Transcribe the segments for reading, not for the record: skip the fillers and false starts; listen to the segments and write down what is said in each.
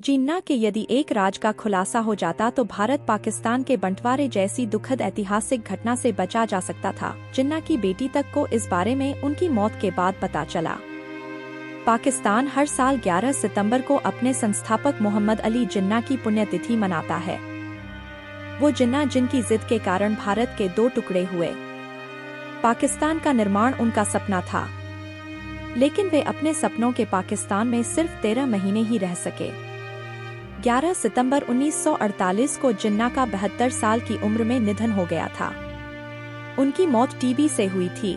जिन्ना कि यदि एक राज का खुलासा हो जाता तो भारत पाकिस्तान के बंटवारे जैसी दुखद ऐतिहासिक घटना से बचा जा सकता था। जिन्ना की बेटी तक को इस बारे में उनकी मौत के बाद पता चला। पाकिस्तान हर साल 11 सितंबर को अपने संस्थापक मोहम्मद अली जिन्ना की पुण्यतिथि मनाता है। वो जिन्ना जिनकी जिद के कारण भारत के 2 टुकड़े हुए। पाकिस्तान का निर्माण उनका सपना था, लेकिन वे अपने सपनों के पाकिस्तान में सिर्फ 13 महीने ही रह सके। 11 सितंबर 1948 को जिन्ना का 72 साल की उम्र में निधन हो गया था। उनकी मौत टीबी से हुई थी।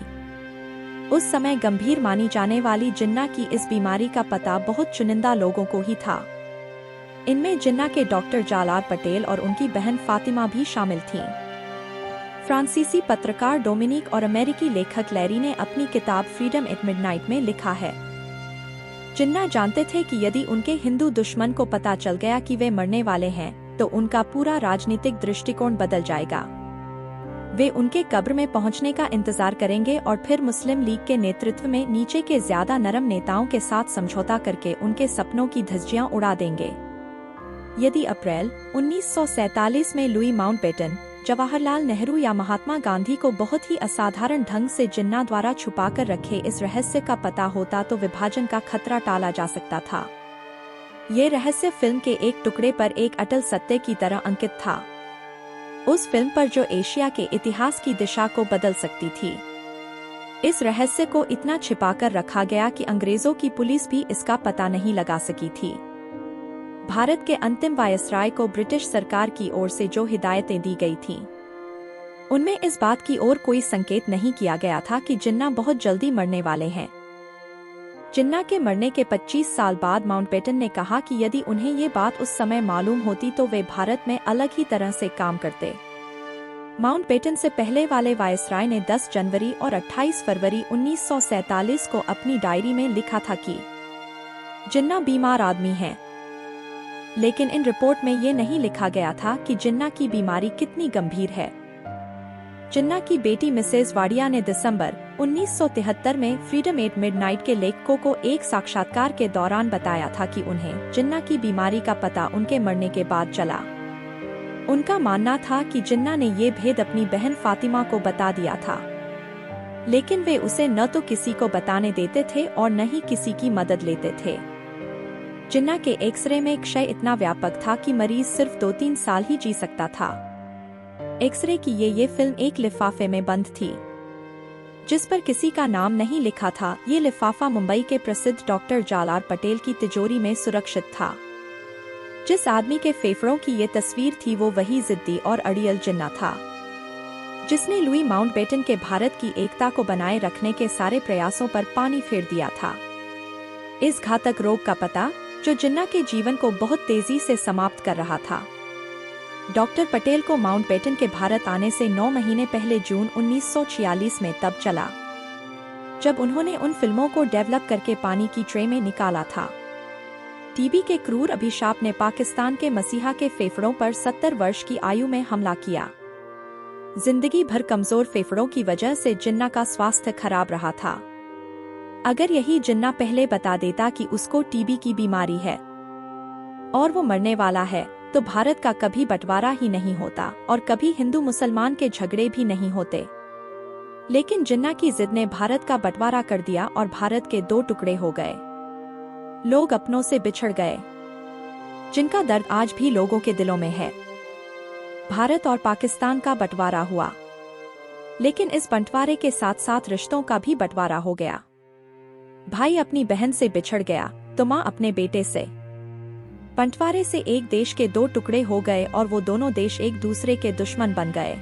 उस समय गंभीर मानी जाने वाली जिन्ना की इस बीमारी का पता बहुत चुनिंदा लोगों को ही था। इनमें जिन्ना के डॉक्टर जालार पटेल और उनकी बहन फातिमा भी शामिल थीं। फ्रांसीसी पत्रकार डोमिनिक और अमेरिकी लेखक लैरी ने अपनी किताब फ्रीडम एट मिडनाइट में लिखा है, जिन्ना जानते थे कि यदि उनके हिंदू दुश्मन को पता चल गया कि वे मरने वाले हैं तो उनका पूरा राजनीतिक दृष्टिकोण बदल जाएगा। वे उनके कब्र में पहुंचने का इंतजार करेंगे और फिर मुस्लिम लीग के नेतृत्व में नीचे के ज्यादा नरम नेताओं के साथ समझौता करके उनके सपनों की धज्जियां उड़ा देंगे। यदि अप्रैल 1947 में लुई माउंटबेटन, जवाहरलाल नेहरू या महात्मा गांधी को बहुत ही असाधारण ढंग से जिन्ना द्वारा छुपाकर रखे इस रहस्य का पता होता तो विभाजन का खतरा टाला जा सकता था। ये रहस्य फिल्म के एक टुकड़े पर एक अटल सत्य की तरह अंकित था, उस फिल्म पर जो एशिया के इतिहास की दिशा को बदल सकती थी। इस रहस्य को इतना छिपाकर रखा गया कि अंग्रेजों की पुलिस भी इसका पता नहीं लगा सकी थी। भारत के अंतिम वायसराय को ब्रिटिश सरकार की ओर से जो हिदायतें दी गई थीं, उनमें इस बात की ओर कोई संकेत नहीं किया गया था कि जिन्ना बहुत जल्दी मरने वाले हैं। जिन्ना के मरने के 25 साल बाद माउंटबेटन ने कहा कि यदि उन्हें ये बात उस समय मालूम होती तो वे भारत में अलग ही तरह से काम करते। माउंटबेटन से पहले वाले वायसराय ने 10 जनवरी और 28 फरवरी 1947 को अपनी डायरी में लिखा था कि जिन्ना बीमार आदमी है, लेकिन इन रिपोर्ट में ये नहीं लिखा गया था कि जिन्ना की बीमारी कितनी गंभीर है। जिन्ना की बेटी मिसेज वाडिया ने दिसंबर 1973 में फ्रीडम एट मिडनाइट के लेखकों को एक साक्षात्कार के दौरान बताया था कि उन्हें जिन्ना की बीमारी का पता उनके मरने के बाद चला। उनका मानना था कि जिन्ना ने ये भेद अपनी बहन फातिमा को बता दिया था, लेकिन वे उसे न तो किसी को बताने देते थे और न ही किसी की मदद लेते थे। जिन्ना के एक्सरे में क्षय इतना व्यापक था कि मरीज सिर्फ 2-3 साल ही जी सकता था। एक्सरे की ये फिल्म एक लिफाफे में बंद थी, जिस पर किसी का नाम नहीं लिखा था। ये लिफाफा मुंबई के प्रसिद्ध डॉक्टर जालार पटेल की तिजोरी में सुरक्षित था। जिस आदमी के फेफड़ों की ये तस्वीर थी वो वही जिद्दी और अड़ियल जिन्ना था, जिसने लुई माउंटबेटन के भारत की एकता को बनाए रखने के सारे प्रयासों पर पानी फेर दिया था। इस घातक रोग का पता, जो जिन्ना के जीवन को बहुत तेजी से समाप्त कर रहा था, डॉक्टर पटेल को माउंटबेटन के भारत आने से 9 महीने पहले जून 1946 में तब चला, जब उन्होंने उन फिल्मों को डेवलप करके पानी की ट्रे में निकाला था। टीबी के क्रूर अभिशाप ने पाकिस्तान के मसीहा के फेफड़ों पर 70 वर्ष की आयु में हमला किया। जिंदगी भर कमजोर फेफड़ों की वजह से जिन्ना का स्वास्थ्य खराब रहा था। अगर यही जिन्ना पहले बता देता कि उसको टीबी की बीमारी है और वो मरने वाला है, तो भारत का कभी बंटवारा ही नहीं होता और कभी हिंदू मुसलमान के झगड़े भी नहीं होते। लेकिन जिन्ना की जिद ने भारत का बंटवारा कर दिया और भारत के 2 टुकड़े हो गए। लोग अपनों से बिछड़ गए, जिनका दर्द आज भी लोगों के दिलों में है। भारत और पाकिस्तान का बंटवारा हुआ, लेकिन इस बंटवारे के साथ साथ रिश्तों का भी बंटवारा हो गया। भाई अपनी बहन से बिछड़ गया तो माँ अपने बेटे से। बंटवारे से एक देश के 2 टुकड़े हो गए और वो दोनों देश एक दूसरे के दुश्मन बन गए।